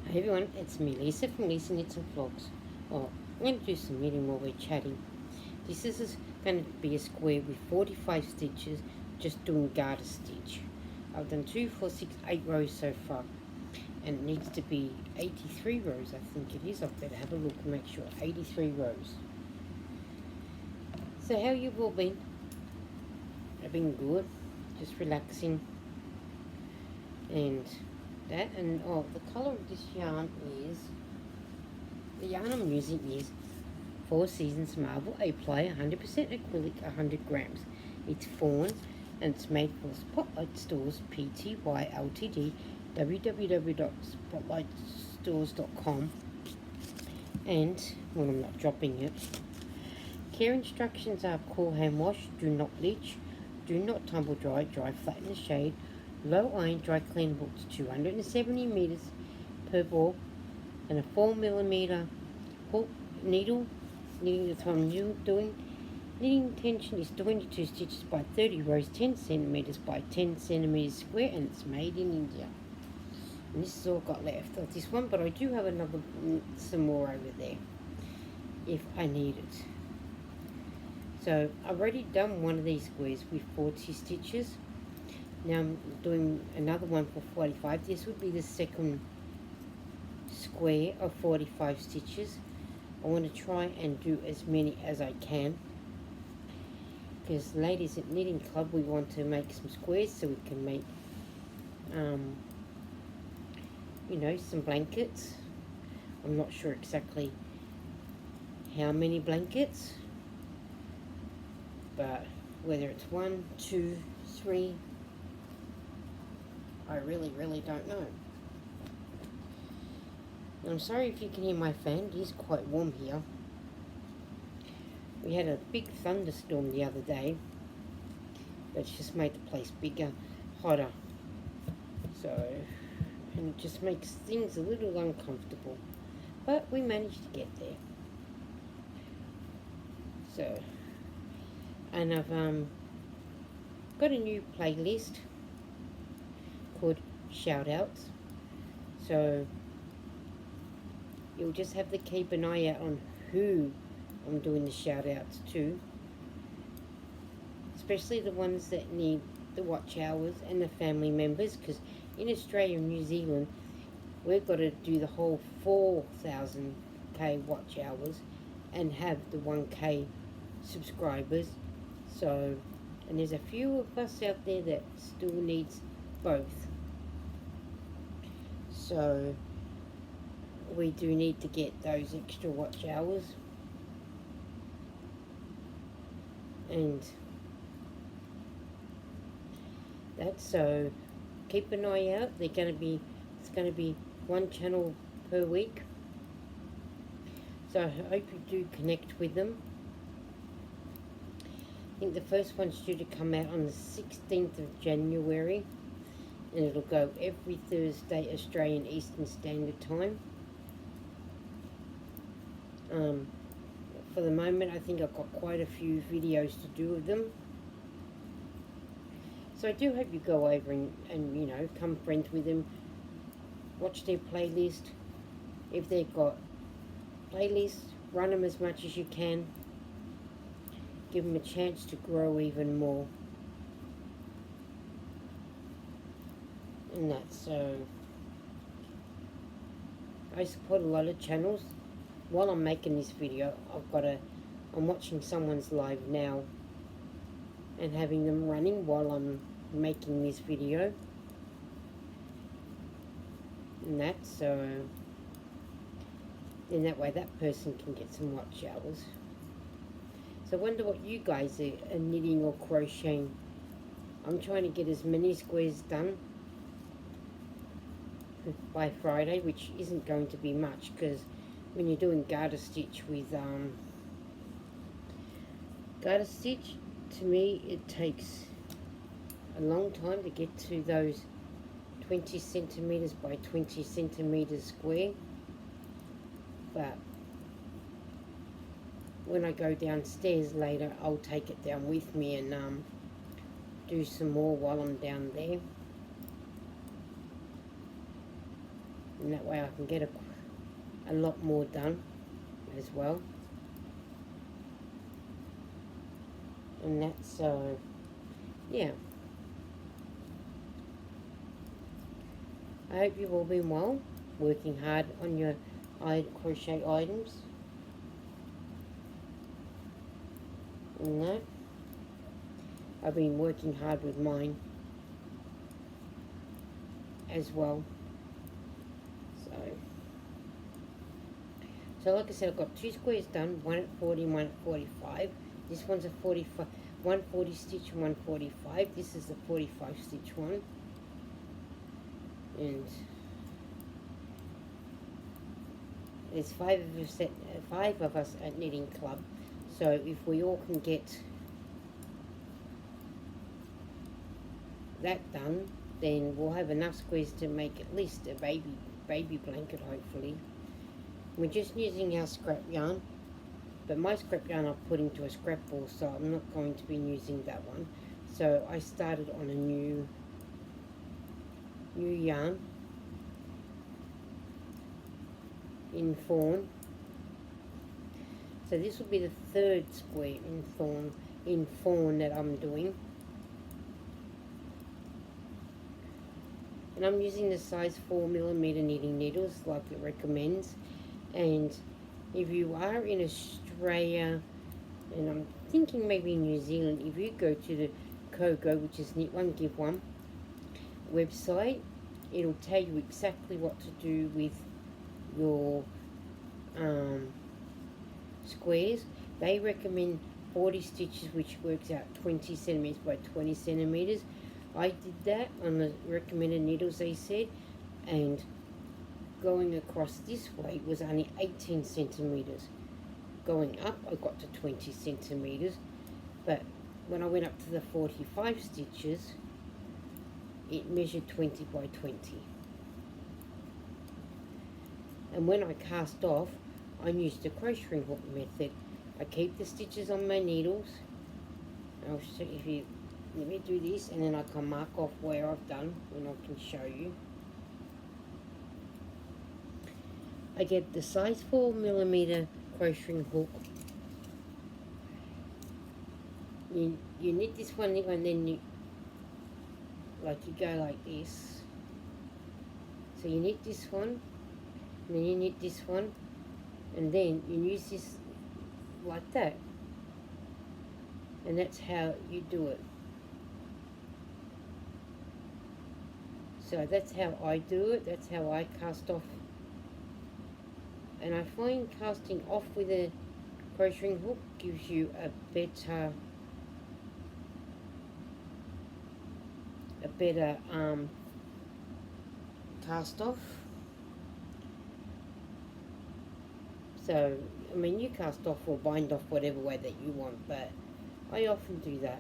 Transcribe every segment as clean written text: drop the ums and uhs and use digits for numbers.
Hey everyone, it's me Lisa from Lisa Knits and Vlogs. Well, I'm going to do some knitting while we're chatting. This is going to be a square with 45 stitches, just doing garter stitch. I've done 2, 4, 6, 8 rows so far, and it needs to be 83 rows, I think it is. I better have a look and make sure. 83 rows. So how you all been? I've been good, just relaxing, and that, and oh, the colour of this yarn is, the yarn I'm using is Four Seasons Marble A-Ply 100% acrylic 100 grams. It's fawn and it's made for Spotlight Stores Pty Ltd, www.spotlightstores.com. And when I'm not dropping it, care instructions are: cool hand wash, do not bleach, do not tumble dry, dry flat in the shade, low iron, dry cleanable to 270 meters per ball, and a 4mm hook needle. Knitting the time doing. Knitting tension is 22 stitches by 30 rows, 10 centimeters by 10 centimeters square, and it's made in India. And this is all got left of this one, but I do have another, some more over there if I need it. So I've already done one of these squares with 40 stitches. Now I'm doing another one for 45. This would be the second square of 45 stitches. I want to try and do as many as I can, because ladies at Knitting Club, we want to make some squares so we can make you know, some blankets. I'm not sure exactly how many blankets, but whether it's 1, 2, 3, I really don't know. I'm sorry if you can hear my fan. It is quite warm here. We had a big thunderstorm the other day, that's just made the place bigger, hotter. So, and it just makes things a little uncomfortable. But we managed to get there. So, and I've got a new playlist called Shout Outs. So you'll just have to keep an eye out on who I'm doing the shout outs to, especially the ones that need the watch hours and the family members, because in Australia and New Zealand we've got to do the whole 4,000k watch hours and have the 1k subscribers. So, and there's a few of us out there that still needs both. So we do need to get those extra watch hours, and that's, so keep an eye out. It's going to be one channel per week, so I hope you do connect with them. I think the first one's due to come out on the 16th of January, and it'll go every Thursday Australian Eastern Standard Time. For the moment, I think I've got quite a few videos to do with them. So I do hope you go over and you know, become friends with them. Watch their playlist. If they've got playlists, run them as much as you can. Give them a chance to grow even more. And that's, so I support a lot of channels. While I'm making this video, I'm watching someone's live now and having them running while I'm making this video. And that's, so in that way that person can get some watch hours. So I wonder what you guys are knitting or crocheting. I'm trying to get as many squares done by Friday, which isn't going to be much, because when you're doing garter stitch with garter stitch, to me it takes a long time to get to those 20 centimeters by 20 centimeters square. But when I go downstairs later, I'll take it down with me and do some more while I'm down there. and that way I can get a lot more done as well. And that's yeah. I hope you've all been well, working hard on your crochet items. And that, I've been working hard with mine as well. So like I said, I've got 2 squares done, one at 40 and one at 45. This one's a 45, 140 stitch, 145. This is the 45 stitch one. And there's 5 of us at Knitting Club. So if we all can get that done, then we'll have enough squares to make at least a baby blanket, hopefully. We're just using our scrap yarn, but my scrap yarn I've put into a scrap ball, so I'm not going to be using that one. So I started on a new yarn in fawn. So this will be the 3rd square in fawn that I'm doing. And I'm using the size 4mm knitting needles like it recommends. And if you are in Australia, and I'm thinking maybe New Zealand, if you go to the Kogo, which is Knit One Give One website, it'll tell you exactly what to do with your squares. They recommend 40 stitches, which works out 20 centimeters by 20 centimeters. I did that on the recommended needles they said, and going across this way was only 18 centimeters. Going up, I got to 20 centimeters, but when I went up to the 45 stitches, it measured 20 by 20. And when I cast off, I used the crochet hook method. I keep the stitches on my needles. I'll show you. Let me do this, and then I can mark off where I've done, and I can show you. I get the size 4mm crochet hook. You knit this one, and then you go like this. So you knit this one, and then you knit this one, and then you use this like that. And that's how you do it. So that's how I do it. That's how I cast off. And I find casting off with a crochet hook gives you a better cast off. So, I mean, you cast off or bind off whatever way that you want, but I often do that.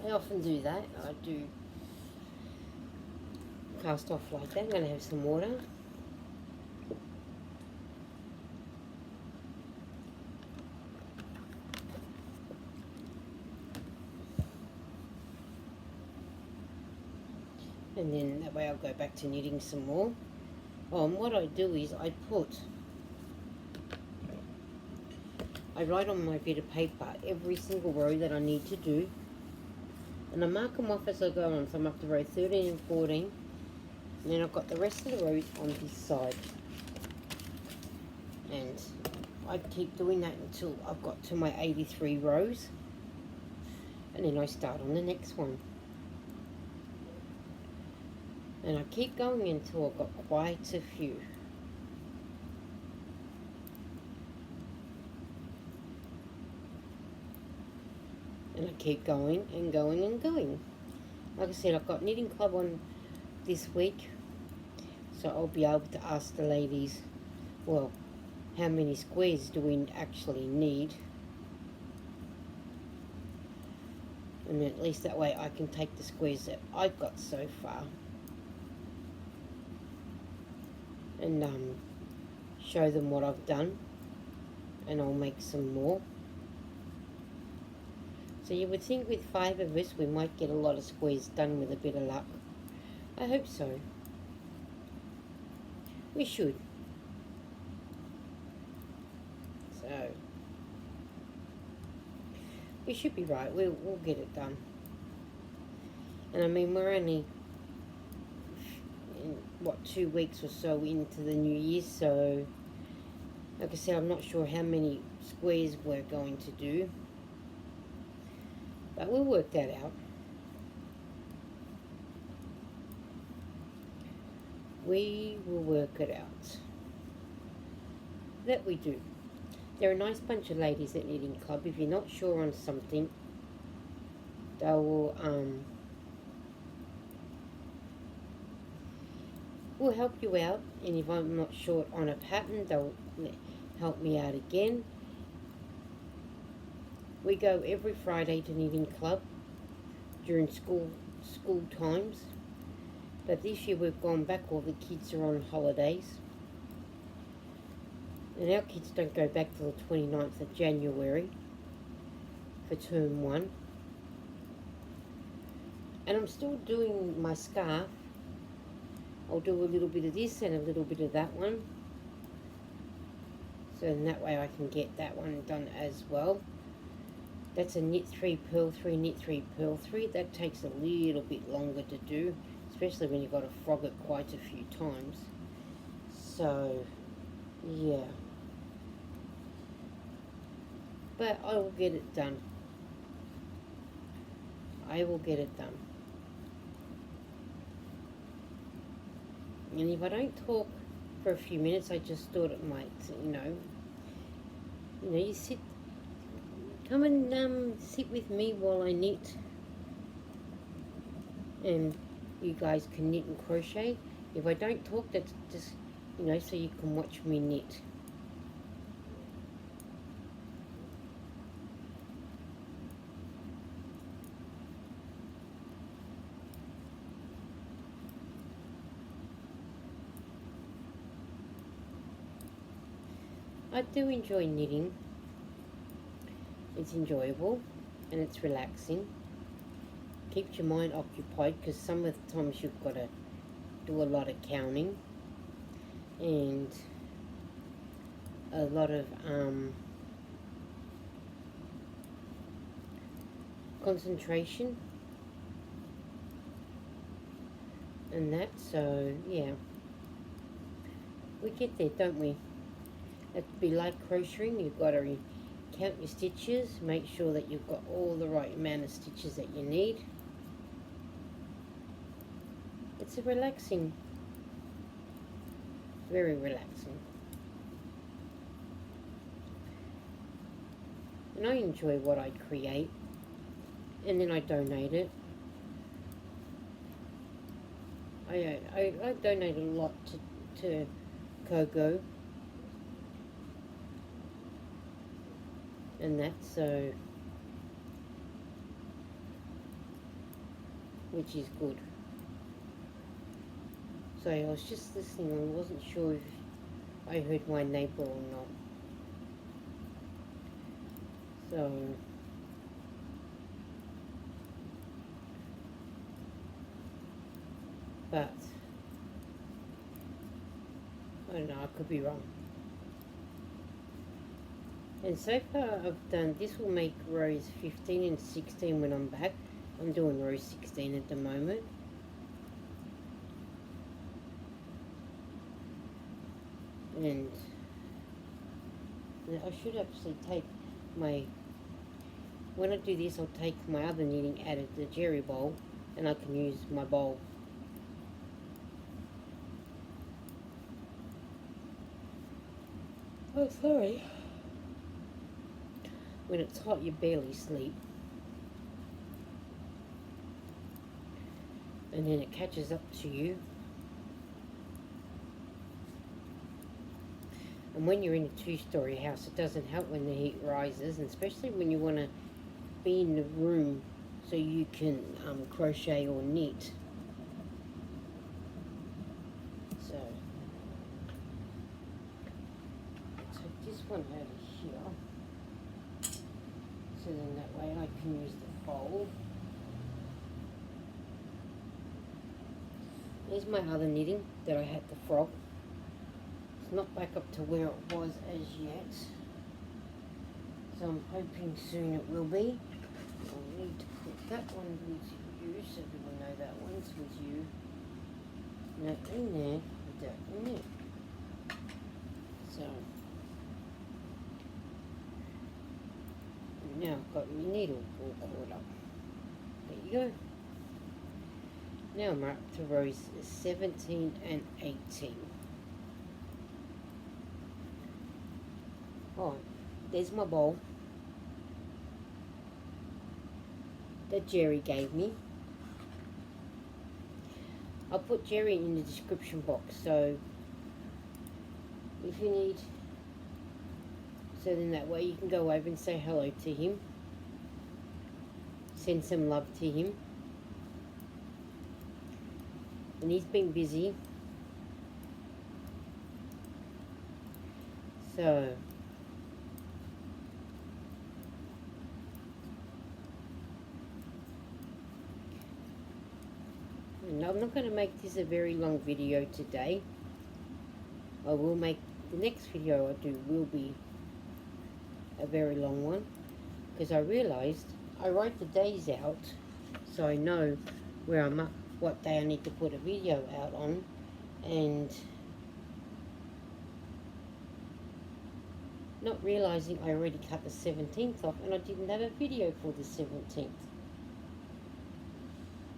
I do cast off like that. I'm going to have some water. And then that way I'll go back to knitting some more. Oh, and what I do is I write on my bit of paper every single row that I need to do. And I mark them off as I go on. So I'm up to row 13 and 14. And then I've got the rest of the rows on this side. And I keep doing that until I've got to my 83 rows. And then I start on the next one. And I keep going until I've got quite a few. And I keep going and going and going. Like I said, I've got Knitting Club on this week. So I'll be able to ask the ladies, well, how many squares do we actually need? And at least that way I can take the squares that I've got so far and show them what I've done, and I'll make some more. So you would think with 5 of us we might get a lot of squares done with a bit of luck. I hope so. We should. So we should be right. We'll get it done. And I mean, we're only what, 2 weeks or so into the new year, so like I said, I'm not sure how many squares we're going to do, but we'll work that out. We will work it out. That we do. They're a nice bunch of ladies at Knitting Club. If you're not sure on something, they will help you out, and if I'm not short on a pattern, they'll help me out again. We go every Friday to Knitting Club during school times, but this year we've gone back. All the kids are on holidays, and our kids don't go back till the 29th of January for term 1. And I'm still doing my scarf. I'll do a little bit of this and a little bit of that one. So in that way I can get that one done as well. That's a knit 3, purl 3, knit 3, purl 3. That takes a little bit longer to do, especially when you've got to frog it quite a few times. So, yeah. But I will get it done. I will get it done. And if I don't talk for a few minutes, I just thought it might, you sit, come and sit with me while I knit, and you guys can knit and crochet. If I don't talk, that's just, so you can watch me knit. I do enjoy knitting. It's enjoyable and it's relaxing. Keeps your mind occupied, because some of the times you've got to do a lot of counting and a lot of concentration and that. So yeah, we get there, don't we? It'd be like crocheting. You've got to count your stitches, make sure that you've got all the right amount of stitches that you need. It's a relaxing, very relaxing. And I enjoy what I create, and then I donate it. I donate a lot to Kogo and that, so, which is good. So I was just listening, I wasn't sure if I heard my neighbour or not. So, but, I don't know, I could be wrong. And so far I've done, this will make rows 15 and 16 when I'm back. I'm doing row 16 at the moment. And I should actually take my, when I do this, I'll take my other knitting out of the jerry bowl, and I can use my bowl. Oh, sorry. When it's hot, you barely sleep. And then it catches up to you. And when you're in a 2-story house, it doesn't help when the heat rises, and especially when you want to be in the room so you can crochet or knit. So, take this one out of here. So then that way I can use the fold. Here's my other knitting that I had the frog. It's not back up to where it was as yet, so I'm hoping soon it will be. I'll need to put that one with you so people know that one's with you. That in there, with that in there. So now I've got my needle all caught up. There you go. Now I'm up to rows 17 and 18. Oh, there's my bowl that Jerry gave me. I'll put Jerry in the description box, so if you need, so then that way you can go over and say hello to him, send some love to him. And he's been busy, so and I'm not going to make this a very long video today. I will make the next video I do will be a very long one, because I realized I write the days out so I know where I'm up, what day I need to put a video out on, and not realizing I already cut the 17th off and I didn't have a video for the 17th.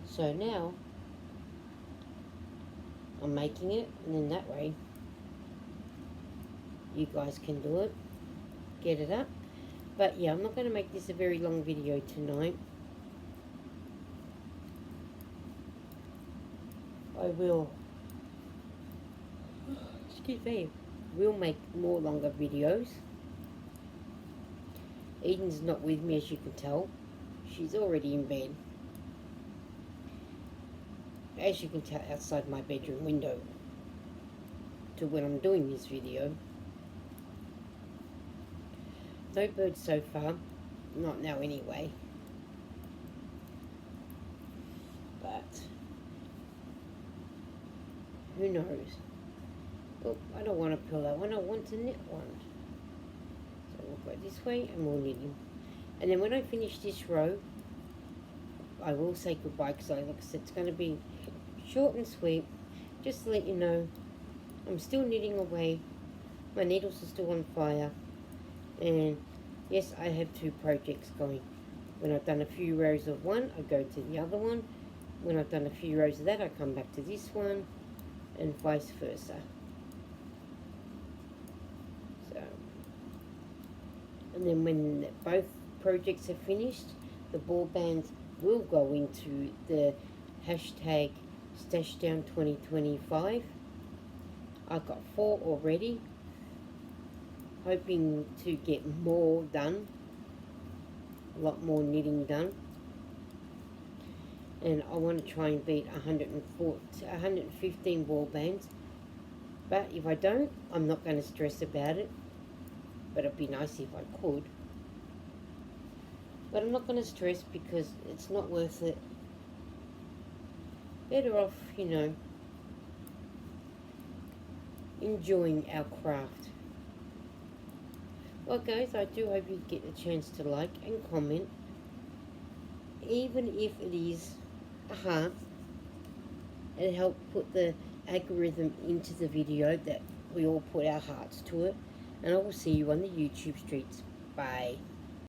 So now I'm making it, and then that way you guys can do it, get it up. But yeah, I'm not going to make this a very long video tonight. I will, excuse me, we'll make more longer videos. Eden's not with me, as you can tell. She's already in bed. As you can tell, outside my bedroom window to when I'm doing this video. No birds so far, not now anyway. But who knows? Oh, I don't want a pillow one, I want a knit one. So we'll go this way and we'll knit him. And then when I finish this row, I will say goodbye, because like I said, it's going to be short and sweet. Just to let you know, I'm still knitting away. My needles are still on fire. And yes, I have 2 projects going. When I've done a few rows of one, I go to the other one. When I've done a few rows of that, I come back to this one, and vice versa. So, and then when both projects are finished, the ball bands will go into the hashtag Stashdown 2025. I've got 4 already, hoping to get more done, a lot more knitting done. And I want to try and beat 115 ball bands. But if I don't, I'm not going to stress about it. But it'd be nice if I could. But I'm not going to stress, because it's not worth it. Better off, you know, enjoying our craft. Well guys, I do hope you get a chance to like and comment. Even if it is a heart, it helps put the algorithm into the video that we all put our hearts to it. And I will see you on the YouTube streets. Bye.